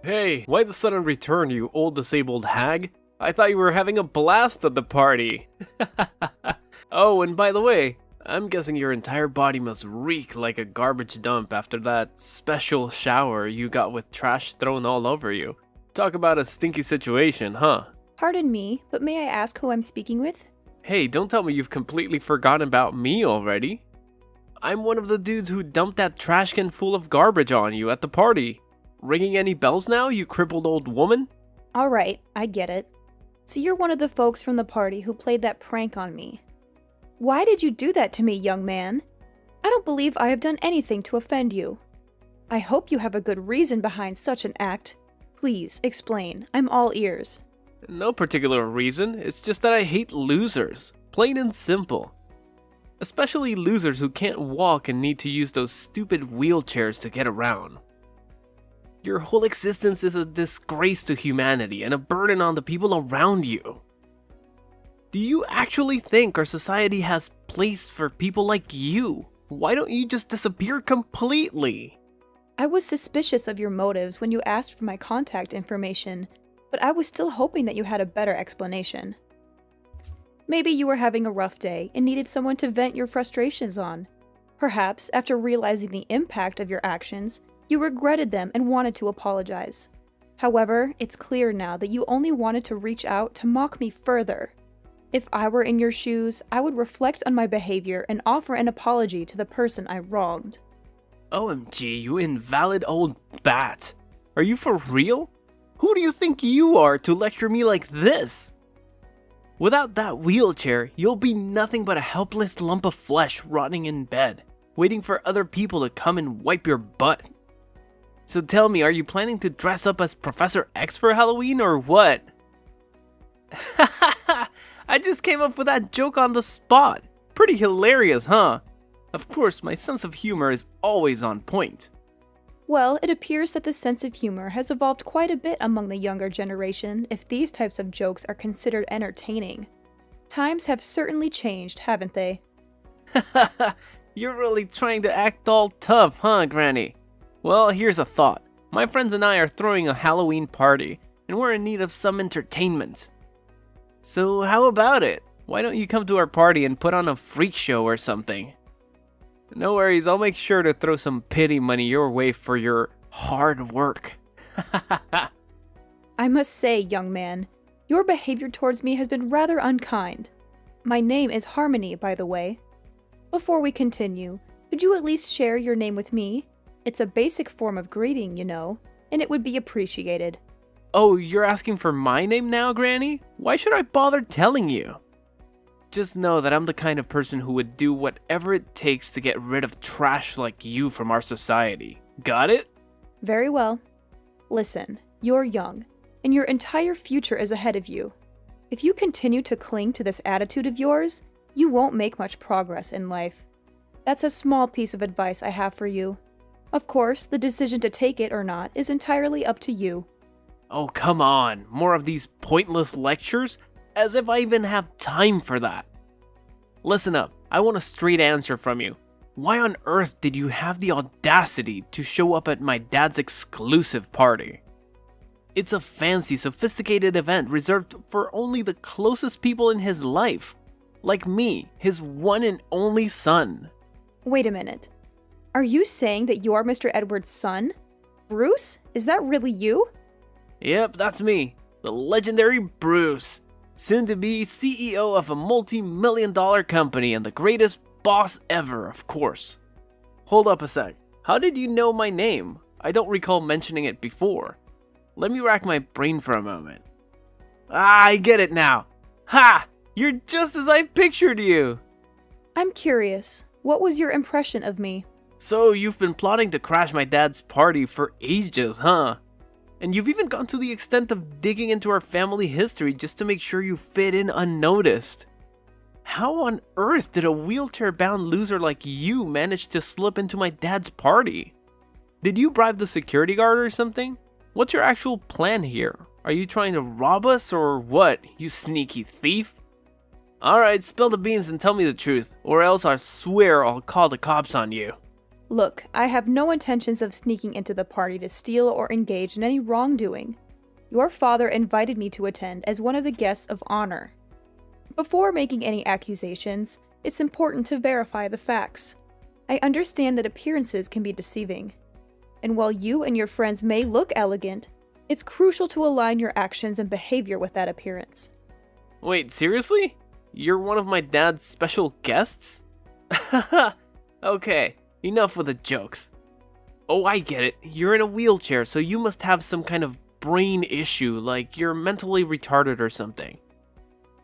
Hey, why the sudden return, you old disabled hag? I thought you were having a blast at the party. Oh, and by the way, I'm guessing your entire body must reek like a garbage dump after that special shower you got with trash thrown all over you. Talk about a stinky situation, huh? Pardon me, but may I ask who I'm speaking with? Hey, don't tell me you've completely forgotten about me already. I'm one of the dudes who dumped that trash can full of garbage on you at the party. Ringing any bells now, you crippled old woman? Alright, I get it. So you're one of the folks from the party who played that prank on me. Why did you do that to me, young man? I don't believe I have done anything to offend you. I hope you have a good reason behind such an act. Please, explain. I'm all ears. No particular reason, it's just that I hate losers. Plain and simple. Especially losers who can't walk and need to use those stupid wheelchairs to get around. Your whole existence is a disgrace to humanity and a burden on the people around you. Do you actually think our society has place for people like you? Why don't you just disappear completely? I was suspicious of your motives when you asked for my contact information, but I was still hoping that you had a better explanation. Maybe you were having a rough day and needed someone to vent your frustrations on. Perhaps, after realizing the impact of your actions, you regretted them and wanted to apologize. However, it's clear now that you only wanted to reach out to mock me further. If I were in your shoes, I would reflect on my behavior and offer an apology to the person I wronged. OMG, you invalid old bat. Are you for real? Who do you think you are to lecture me like this? Without that wheelchair, you'll be nothing but a helpless lump of flesh rotting in bed, waiting for other people to come and wipe your butt. So tell me, are you planning to dress up as Professor X for Halloween or what? I just came up with that joke on the spot. Pretty hilarious, huh? Of course, my sense of humor is always on point. Well, it appears that the sense of humor has evolved quite a bit among the younger generation if these types of jokes are considered entertaining. Times have certainly changed, haven't they? You're really trying to act all tough, huh, Granny? Well, here's a thought. My friends and I are throwing a Halloween party, and we're in need of some entertainment. So how about it? Why don't you come to our party and put on a freak show or something? No worries, I'll make sure to throw some pity money your way for your hard work. I must say, young man, your behavior towards me has been rather unkind. My name is Harmony, by the way. Before we continue, could you at least share your name with me? It's a basic form of greeting, you know, and it would be appreciated. Oh, you're asking for my name now, Granny? Why should I bother telling you? Just know that I'm the kind of person who would do whatever it takes to get rid of trash like you from our society. Got it? Very well. Listen, you're young, and your entire future is ahead of you. If you continue to cling to this attitude of yours, you won't make much progress in life. That's a small piece of advice I have for you. Of course, the decision to take it or not is entirely up to you. Oh, come on. More of these pointless lectures? As if I even have time for that. Listen up, I want a straight answer from you. Why on earth did you have the audacity to show up at my dad's exclusive party? It's a fancy, sophisticated event reserved for only the closest people in his life. Like me, his one and only son. Wait a minute. Are you saying that you're Mr. Edwards' son? Bruce? Is that really you? Yep, that's me. The legendary Bruce. Soon to be CEO of a multi-million-dollar company and the greatest boss ever, of course. Hold up a sec. How did you know my name? I don't recall mentioning it before. Let me rack my brain for a moment. I get it now. Ha! You're just as I pictured you. I'm curious. What was your impression of me? So you've been plotting to crash my dad's party for ages, huh? And you've even gone to the extent of digging into our family history just to make sure you fit in unnoticed. How on earth did a wheelchair-bound loser like you manage to slip into my dad's party? Did you bribe the security guard or something? What's your actual plan here? Are you trying to rob us or what, you sneaky thief? Alright, spill the beans and tell me the truth, or else I swear I'll call the cops on you. Look, I have no intentions of sneaking into the party to steal or engage in any wrongdoing. Your father invited me to attend as one of the guests of honor. Before making any accusations, it's important to verify the facts. I understand that appearances can be deceiving. And while you and your friends may look elegant, it's crucial to align your actions and behavior with that appearance. Wait, seriously? You're one of my dad's special guests? Okay, enough with the jokes. Oh, I get it. You're in a wheelchair, so you must have some kind of brain issue, like you're mentally retarded or something.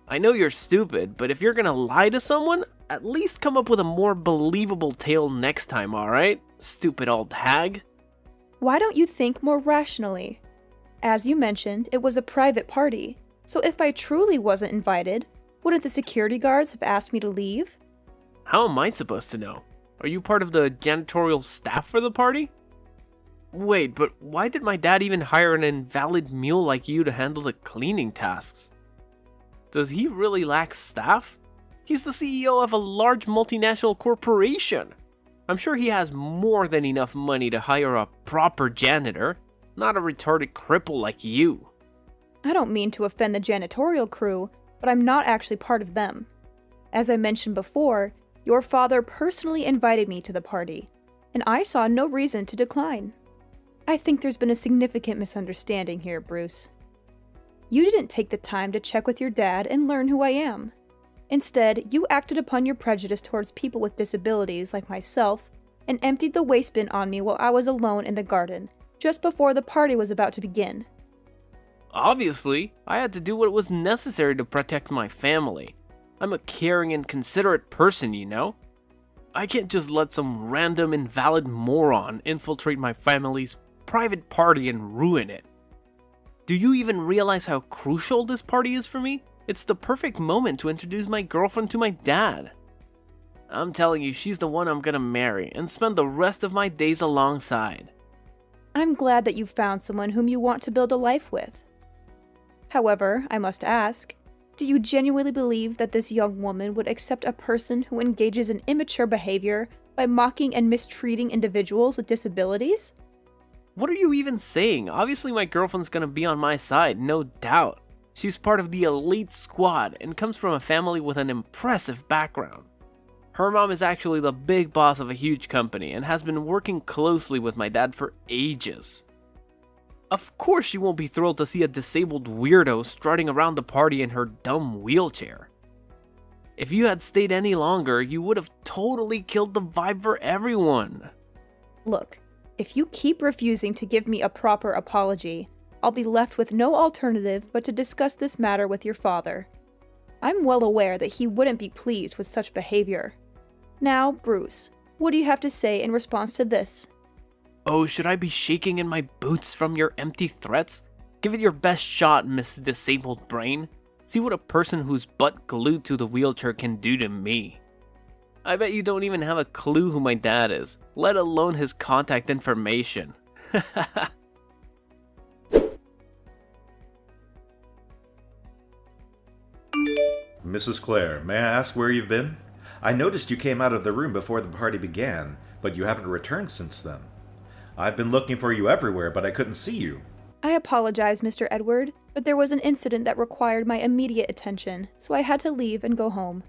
I know you're stupid, but if you're gonna lie to someone, at least come up with a more believable tale next time, alright? Stupid old hag. Why don't you think more rationally? As you mentioned, it was a private party, so if I truly wasn't invited, wouldn't the security guards have asked me to leave? How am I supposed to know? Are you part of the janitorial staff for the party? Wait, but why did my dad even hire an invalid mule like you to handle the cleaning tasks? Does he really lack staff? He's the CEO of a large multinational corporation. I'm sure he has more than enough money to hire a proper janitor, not a retarded cripple like you. I don't mean to offend the janitorial crew, but I'm not actually part of them. As I mentioned before, your father personally invited me to the party, and I saw no reason to decline. I think there's been a significant misunderstanding here, Bruce. You didn't take the time to check with your dad and learn who I am. Instead, you acted upon your prejudice towards people with disabilities like myself and emptied the waste bin on me while I was alone in the garden, just before the party was about to begin. Obviously, I had to do what was necessary to protect my family. I'm a caring and considerate person, you know? I can't just let some random invalid moron infiltrate my family's private party and ruin it. Do you even realize how crucial this party is for me? It's the perfect moment to introduce my girlfriend to my dad. I'm telling you, she's the one I'm gonna marry and spend the rest of my days alongside. I'm glad that you found someone whom you want to build a life with. However, I must ask, do you genuinely believe that this young woman would accept a person who engages in immature behavior by mocking and mistreating individuals with disabilities? What are you even saying? Obviously my girlfriend's gonna be on my side, no doubt. She's part of the elite squad and comes from a family with an impressive background. Her mom is actually the big boss of a huge company and has been working closely with my dad for ages. Of course she won't be thrilled to see a disabled weirdo strutting around the party in her dumb wheelchair. If you had stayed any longer, you would have totally killed the vibe for everyone. Look, if you keep refusing to give me a proper apology, I'll be left with no alternative but to discuss this matter with your father. I'm well aware that he wouldn't be pleased with such behavior. Now, Bruce, what do you have to say in response to this? Oh, should I be shaking in my boots from your empty threats? Give it your best shot, Miss Disabled Brain. See what a person who's butt glued to the wheelchair can do to me. I bet you don't even have a clue who my dad is, let alone his contact information. Mrs. Clare, may I ask where you've been? I noticed you came out of the room before the party began, but you haven't returned since then. I've been looking for you everywhere, but I couldn't see you. I apologize, Mr. Edward, but there was an incident that required my immediate attention, so I had to leave and go home.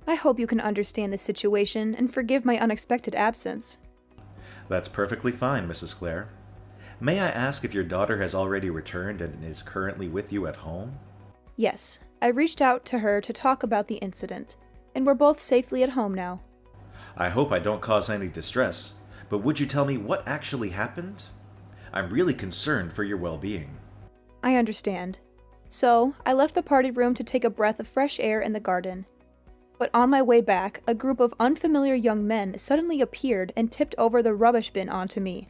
I hope you can understand the situation and forgive my unexpected absence. That's perfectly fine, Mrs. Clare. May I ask if your daughter has already returned and is currently with you at home? Yes, I reached out to her to talk about the incident, and we're both safely at home now. I hope I don't cause any distress, but would you tell me what actually happened? I'm really concerned for your well-being. I understand. So, I left the party room to take a breath of fresh air in the garden. But on my way back, a group of unfamiliar young men suddenly appeared and tipped over the rubbish bin onto me.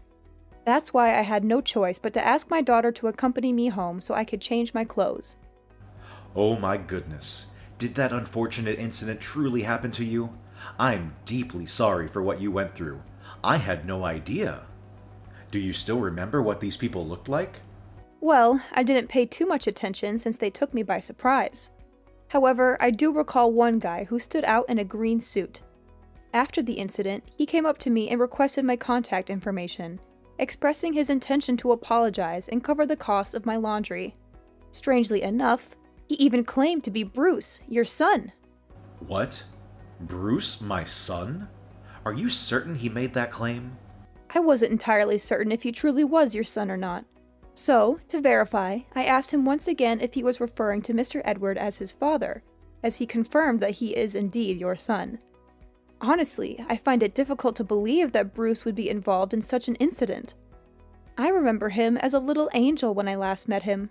That's why I had no choice but to ask my daughter to accompany me home so I could change my clothes. Oh my goodness. Did that unfortunate incident truly happen to you? I'm deeply sorry for what you went through. I had no idea. Do you still remember what these people looked like? Well, I didn't pay too much attention since they took me by surprise. However, I do recall one guy who stood out in a green suit. After the incident, he came up to me and requested my contact information, expressing his intention to apologize and cover the cost of my laundry. Strangely enough, he even claimed to be Bruce, your son. What? Bruce, my son? Are you certain he made that claim? I wasn't entirely certain if he truly was your son or not. So, to verify, I asked him once again if he was referring to Mr. Edward as his father, as he confirmed that he is indeed your son. Honestly, I find it difficult to believe that Bruce would be involved in such an incident. I remember him as a little angel when I last met him.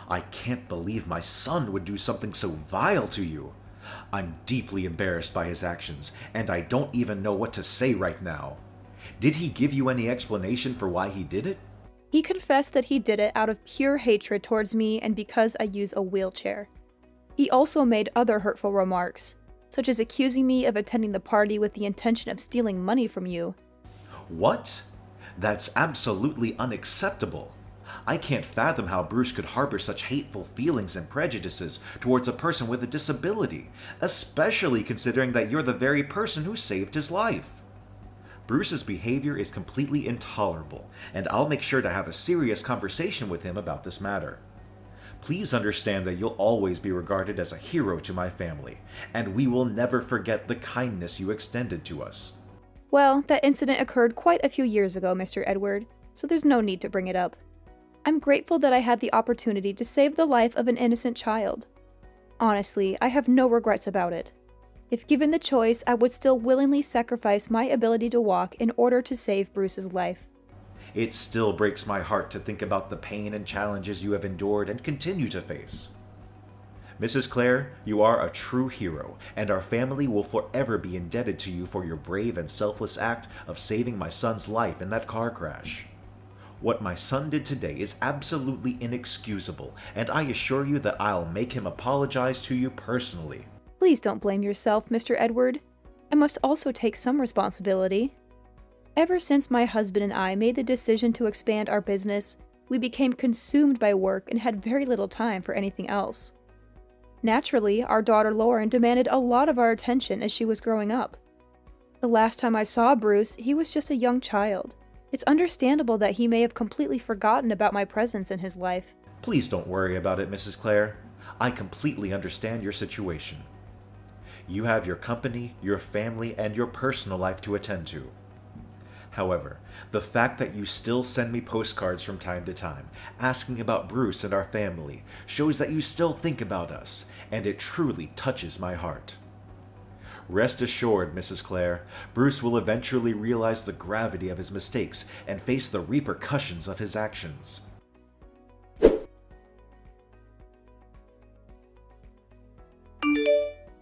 I can't believe my son would do something so vile to you. I'm deeply embarrassed by his actions, and I don't even know what to say right now. Did he give you any explanation for why he did it? He confessed that he did it out of pure hatred towards me and because I use a wheelchair. He also made other hurtful remarks, such as accusing me of attending the party with the intention of stealing money from you. What? That's absolutely unacceptable. I can't fathom how Bruce could harbor such hateful feelings and prejudices towards a person with a disability, especially considering that you're the very person who saved his life. Bruce's behavior is completely intolerable, and I'll make sure to have a serious conversation with him about this matter. Please understand that you'll always be regarded as a hero to my family, and we will never forget the kindness you extended to us. Well, that incident occurred quite a few years ago, Mr. Edward, so there's no need to bring it up. I'm grateful that I had the opportunity to save the life of an innocent child. Honestly, I have no regrets about it. If given the choice, I would still willingly sacrifice my ability to walk in order to save Bruce's life. It still breaks my heart to think about the pain and challenges you have endured and continue to face. Mrs. Clare, you are a true hero, and our family will forever be indebted to you for your brave and selfless act of saving my son's life in that car crash. What my son did today is absolutely inexcusable, and I assure you that I'll make him apologize to you personally. Please don't blame yourself, Mr. Edward. I must also take some responsibility. Ever since my husband and I made the decision to expand our business, we became consumed by work and had very little time for anything else. Naturally, our daughter Lauren demanded a lot of our attention as she was growing up. The last time I saw Bruce, he was just a young child. It's understandable that he may have completely forgotten about my presence in his life. Please don't worry about it, Mrs. Clare. I completely understand your situation. You have your company, your family, and your personal life to attend to. However, the fact that you still send me postcards from time to time, asking about Bruce and our family, shows that you still think about us, and it truly touches my heart. Rest assured, Mrs. Clare, Bruce will eventually realize the gravity of his mistakes and face the repercussions of his actions.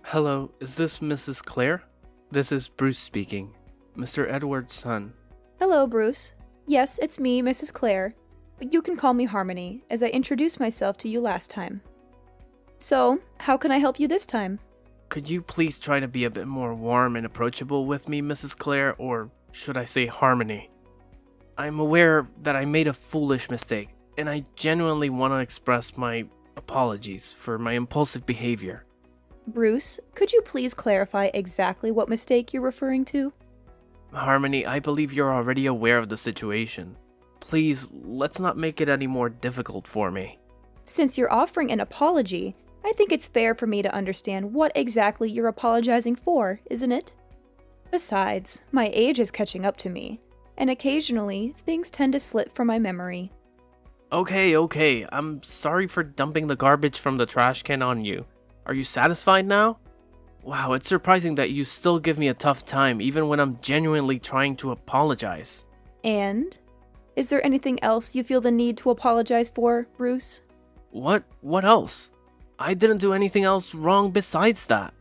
Hello, is this Mrs. Clare? This is Bruce speaking, Mr. Edward's son. Hello, Bruce. Yes, it's me, Mrs. Clare, but you can call me Harmony, as I introduced myself to you last time. So, how can I help you this time? Could you please try to be a bit more warm and approachable with me, Mrs. Clare, or should I say Harmony? I'm aware that I made a foolish mistake, and I genuinely want to express my apologies for my impulsive behavior. Bruce, could you please clarify exactly what mistake you're referring to? Harmony, I believe you're already aware of the situation. Please, let's not make it any more difficult for me. Since you're offering an apology, I think it's fair for me to understand what exactly you're apologizing for, isn't it? Besides, my age is catching up to me, and occasionally, things tend to slip from my memory. Okay, I'm sorry for dumping the garbage from the trash can on you. Are you satisfied now? Wow, it's surprising that you still give me a tough time even when I'm genuinely trying to apologize. And? Is there anything else you feel the need to apologize for, Bruce? What else? I didn't do anything else wrong besides that.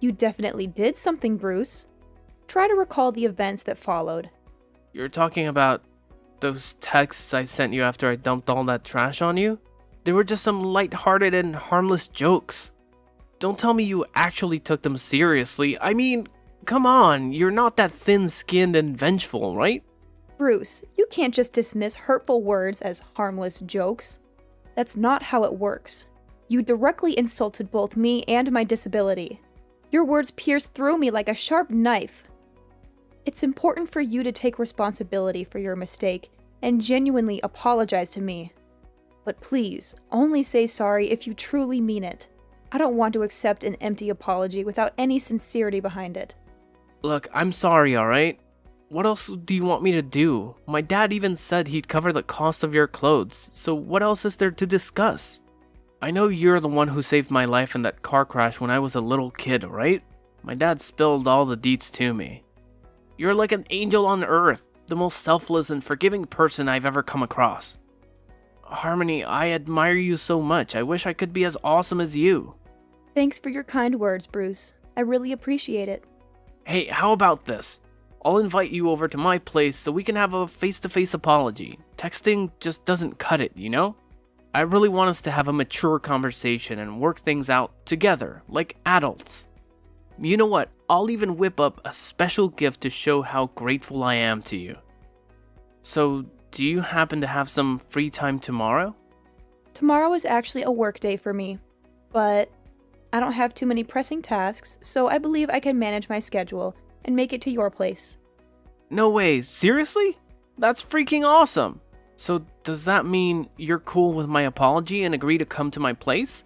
You definitely did something, Bruce. Try to recall the events that followed. You're talking about those texts I sent you after I dumped all that trash on you? They were just some light-hearted and harmless jokes. Don't tell me you actually took them seriously. I mean, come on, you're not that thin-skinned and vengeful, right? Bruce, you can't just dismiss hurtful words as harmless jokes. That's not how it works. You directly insulted both me and my disability. Your words pierce through me like a sharp knife. It's important for you to take responsibility for your mistake and genuinely apologize to me. But please, only say sorry if you truly mean it. I don't want to accept an empty apology without any sincerity behind it. Look, I'm sorry, alright? What else do you want me to do? My dad even said he'd cover the cost of your clothes, so what else is there to discuss? I know you're the one who saved my life in that car crash when I was a little kid, right? My dad spilled all the deets to me. You're like an angel on earth, the most selfless and forgiving person I've ever come across. Harmony, I admire you so much. I wish I could be as awesome as you. Thanks for your kind words, Bruce. I really appreciate it. Hey, how about this? I'll invite you over to my place so we can have a face-to-face apology. Texting just doesn't cut it, you know? I really want us to have a mature conversation and work things out together, like adults. You know what? I'll even whip up a special gift to show how grateful I am to you. So, do you happen to have some free time tomorrow? Tomorrow is actually a work day for me, but I don't have too many pressing tasks, so I believe I can manage my schedule and make it to your place. No way, seriously? That's freaking awesome! So does that mean you're cool with my apology and agree to come to my place?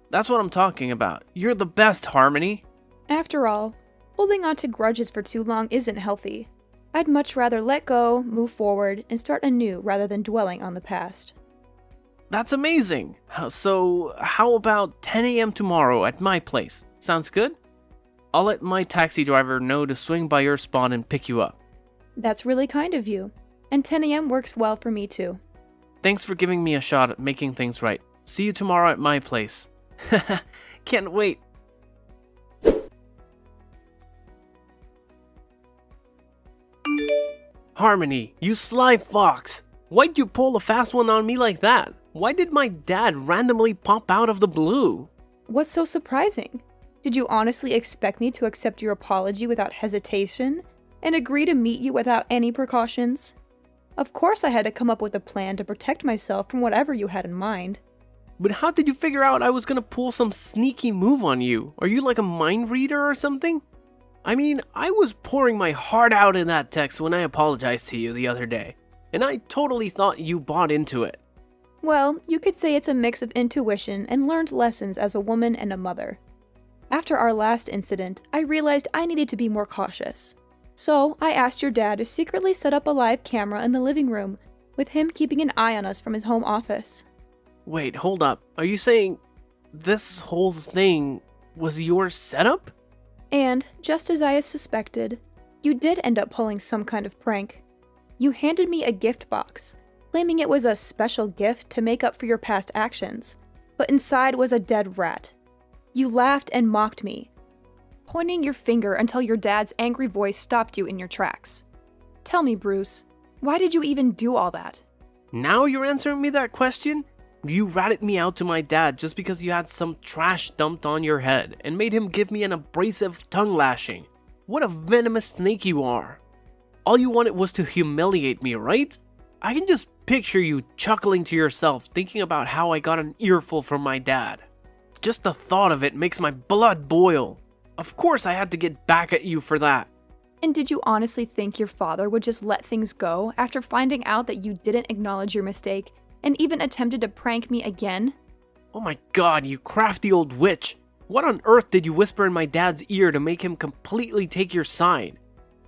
That's what I'm talking about. You're the best, Harmony. After all, holding on to grudges for too long isn't healthy. I'd much rather let go, move forward, and start anew rather than dwelling on the past. That's amazing. So how about 10 a.m. tomorrow at my place? Sounds good? I'll let my taxi driver know to swing by your spot and pick you up. That's really kind of you. And 10 a.m. works well for me too. Thanks for giving me a shot at making things right. See you tomorrow at my place. Can't wait. Harmony, you sly fox. Why'd you pull a fast one on me like that? Why did my dad randomly pop out of the blue? What's so surprising? Did you honestly expect me to accept your apology without hesitation and agree to meet you without any precautions? Of course I had to come up with a plan to protect myself from whatever you had in mind. But how did you figure out I was gonna pull some sneaky move on you? Are you like a mind reader or something? I mean, I was pouring my heart out in that text when I apologized to you the other day, and I totally thought you bought into it. Well, you could say it's a mix of intuition and learned lessons as a woman and a mother. After our last incident, I realized I needed to be more cautious. So, I asked your dad to secretly set up a live camera in the living room, with him keeping an eye on us from his home office. Wait, hold up. Are you saying this whole thing was your setup? And, just as I suspected, you did end up pulling some kind of prank. You handed me a gift box, claiming it was a special gift to make up for your past actions, but inside was a dead rat. You laughed and mocked me, pointing your finger until your dad's angry voice stopped you in your tracks. Tell me, Bruce, why did you even do all that? Now you're answering me that question? You ratted me out to my dad just because you had some trash dumped on your head and made him give me an abrasive tongue lashing. What a venomous snake you are. All you wanted was to humiliate me, right? I can just picture you chuckling to yourself thinking about how I got an earful from my dad. Just the thought of it makes my blood boil. Of course I had to get back at you for that. And did you honestly think your father would just let things go after finding out that you didn't acknowledge your mistake and even attempted to prank me again? Oh my god, you crafty old witch. What on earth did you whisper in my dad's ear to make him completely take your side?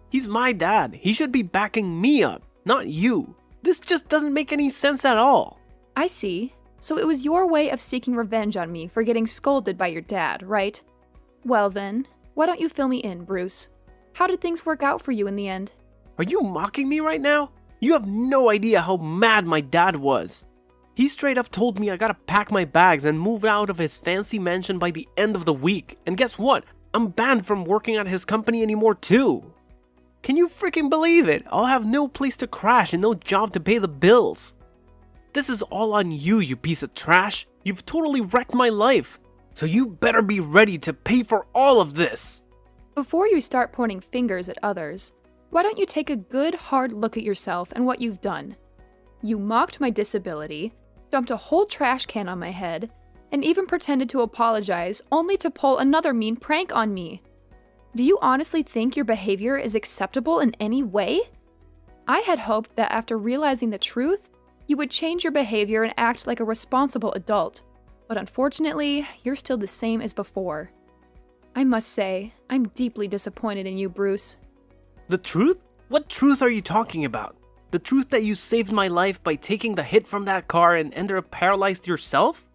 He's my dad. He should be backing me up, not you. This just doesn't make any sense at all. I see. So it was your way of seeking revenge on me for getting scolded by your dad, right? Well then, why don't you fill me in, Bruce? How did things work out for you in the end? Are you mocking me right now? You have no idea how mad my dad was. He straight up told me I gotta pack my bags and move out of his fancy mansion by the end of the week. And guess what? I'm banned from working at his company anymore too. Can you freaking believe it? I'll have no place to crash and no job to pay the bills. This is all on you, you piece of trash. You've totally wrecked my life. So you better be ready to pay for all of this. Before you start pointing fingers at others, why don't you take a good hard look at yourself and what you've done? You mocked my disability, dumped a whole trash can on my head, and even pretended to apologize only to pull another mean prank on me. Do you honestly think your behavior is acceptable in any way? I had hoped that after realizing the truth, you would change your behavior and act like a responsible adult, but unfortunately, you're still the same as before. I must say, I'm deeply disappointed in you, Bruce. The truth? What truth are you talking about? The truth that you saved my life by taking the hit from that car and ended up paralyzed yourself?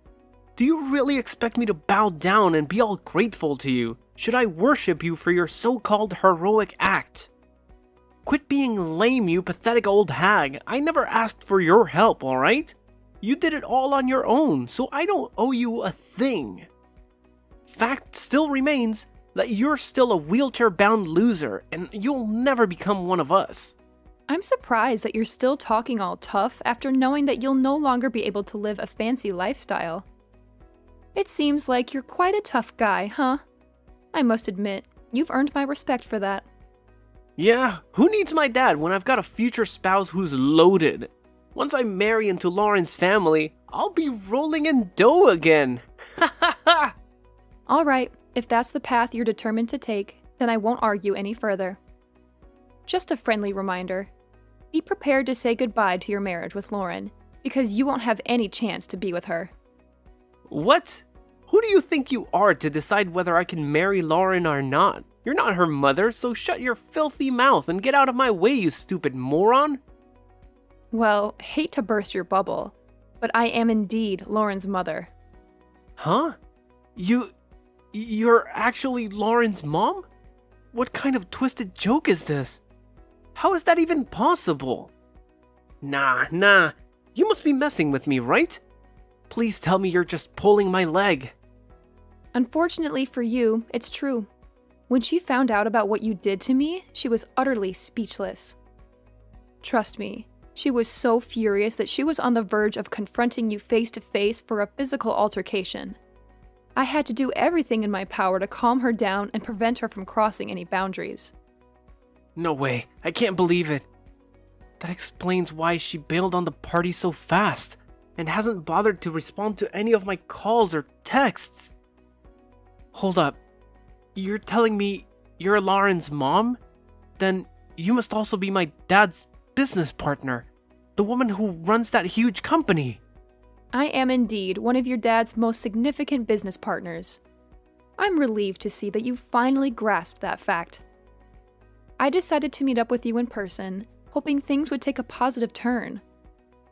Do you really expect me to bow down and be all grateful to you? Should I worship you for your so-called heroic act? Quit being lame, you pathetic old hag. I never asked for your help, alright? You did it all on your own, so I don't owe you a thing. Fact still remains that you're still a wheelchair-bound loser, and you'll never become one of us. I'm surprised that you're still talking all tough after knowing that you'll no longer be able to live a fancy lifestyle. It seems like you're quite a tough guy, huh? I must admit, you've earned my respect for that. Yeah, who needs my dad when I've got a future spouse who's loaded? Once I marry into Lauren's family, I'll be rolling in dough again. Ha ha ha! Alright, if that's the path you're determined to take, then I won't argue any further. Just a friendly reminder. Be prepared to say goodbye to your marriage with Lauren, because you won't have any chance to be with her. What? Who do you think you are to decide whether I can marry Lauren or not? You're not her mother, so shut your filthy mouth and get out of my way, you stupid moron! Well, hate to burst your bubble, but I am indeed Lauren's mother. Huh? You're actually Lauren's mom? What kind of twisted joke is this? How is that even possible? Nah, you must be messing with me, right? Please tell me you're just pulling my leg. Unfortunately for you, it's true. When she found out about what you did to me, she was utterly speechless. Trust me, she was so furious that she was on the verge of confronting you face to face for a physical altercation. I had to do everything in my power to calm her down and prevent her from crossing any boundaries. No way, I can't believe it. That explains why she bailed on the party so fast and hasn't bothered to respond to any of my calls or texts. Hold up, you're telling me you're Lauren's mom? Then you must also be my dad's business partner, the woman who runs that huge company. I am indeed one of your dad's most significant business partners. I'm relieved to see that you finally grasped that fact. I decided to meet up with you in person, hoping things would take a positive turn.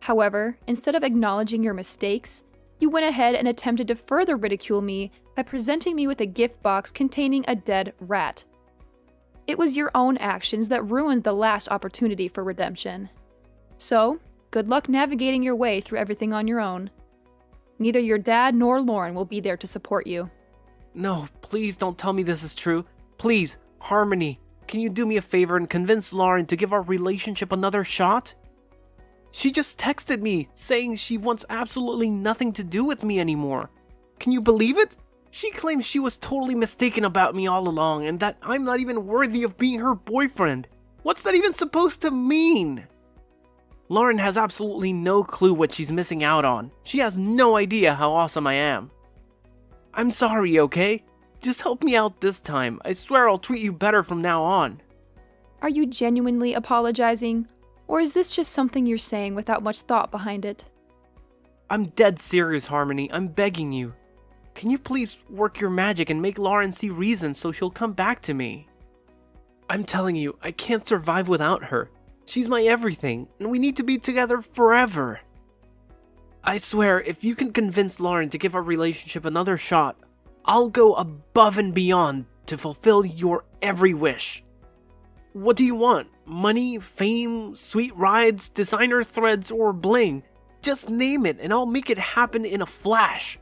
However, instead of acknowledging your mistakes, you went ahead and attempted to further ridicule me by presenting me with a gift box containing a dead rat. It was your own actions that ruined the last opportunity for redemption. So, good luck navigating your way through everything on your own. Neither your dad nor Lauren will be there to support you. No, please don't tell me this is true. Please, Harmony, can you do me a favor and convince Lauren to give our relationship another shot? She just texted me saying she wants absolutely nothing to do with me anymore. Can you believe it? She claims she was totally mistaken about me all along and that I'm not even worthy of being her boyfriend. What's that even supposed to mean? Lauren has absolutely no clue what she's missing out on. She has no idea how awesome I am. I'm sorry, okay? Just help me out this time. I swear I'll treat you better from now on. Are you genuinely apologizing? Or is this just something you're saying without much thought behind it? I'm dead serious, Harmony. I'm begging you. Can you please work your magic and make Lauren see reason so she'll come back to me? I'm telling you, I can't survive without her. She's my everything, and we need to be together forever. I swear, if you can convince Lauren to give our relationship another shot, I'll go above and beyond to fulfill your every wish. What do you want? Money, fame, sweet rides, designer threads, or bling? Just name it and I'll make it happen in a flash.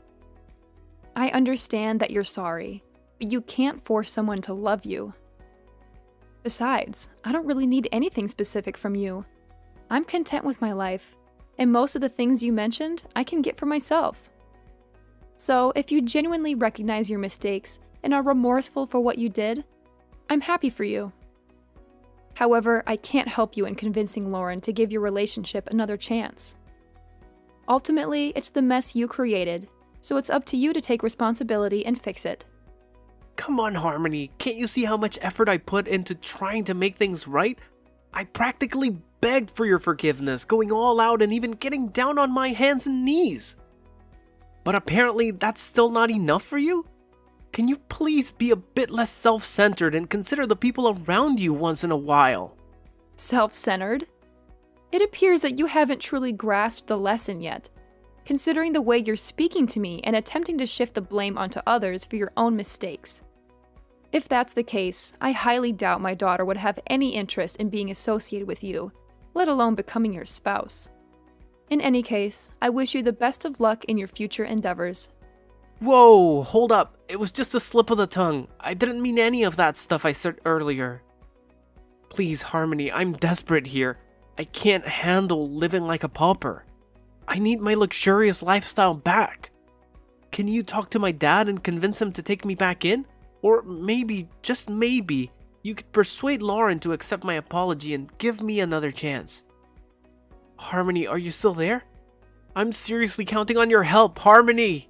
I understand that you're sorry, but you can't force someone to love you. Besides, I don't really need anything specific from you. I'm content with my life, and most of the things you mentioned I can get for myself. So if you genuinely recognize your mistakes and are remorseful for what you did, I'm happy for you. However, I can't help you in convincing Lauren to give your relationship another chance. Ultimately, it's the mess you created, So it's up to you to take responsibility and fix it. Come on, Harmony, can't you see how much effort I put into trying to make things right? I practically begged for your forgiveness, going all out and even getting down on my hands and knees. But apparently that's still not enough for you? Can you please be a bit less self-centered and consider the people around you once in a while? Self-centered? It appears that you haven't truly grasped the lesson yet, considering the way you're speaking to me and attempting to shift the blame onto others for your own mistakes. If that's the case, I highly doubt my daughter would have any interest in being associated with you, let alone becoming your spouse. In any case, I wish you the best of luck in your future endeavors. Whoa, hold up. It was just a slip of the tongue. I didn't mean any of that stuff I said earlier. Please, Harmony, I'm desperate here. I can't handle living like a pauper. I need my luxurious lifestyle back. Can you talk to my dad and convince him to take me back in? Or maybe, just maybe, you could persuade Lauren to accept my apology and give me another chance. Harmony, are you still there? I'm seriously counting on your help, Harmony!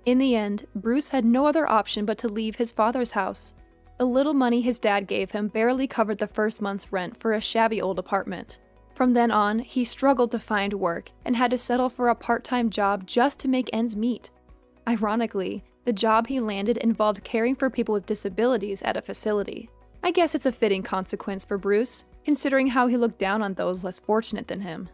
In the end, Bruce had no other option but to leave his father's house. The little money his dad gave him barely covered the first month's rent for a shabby old apartment. From then on, he struggled to find work and had to settle for a part-time job just to make ends meet. Ironically, the job he landed involved caring for people with disabilities at a facility. I guess it's a fitting consequence for Bruce, considering how he looked down on those less fortunate than him.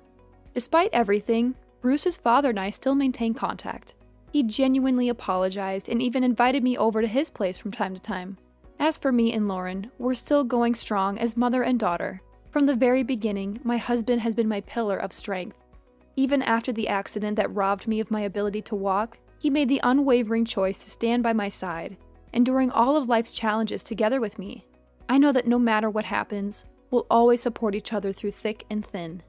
Despite everything, Bruce's father and I still maintain contact. He genuinely apologized and even invited me over to his place from time to time. As for me and Lauren, we're still going strong as mother and daughter. From the very beginning, my husband has been my pillar of strength. Even after the accident that robbed me of my ability to walk, he made the unwavering choice to stand by my side, enduring all of life's challenges together with me. I know that no matter what happens, we'll always support each other through thick and thin.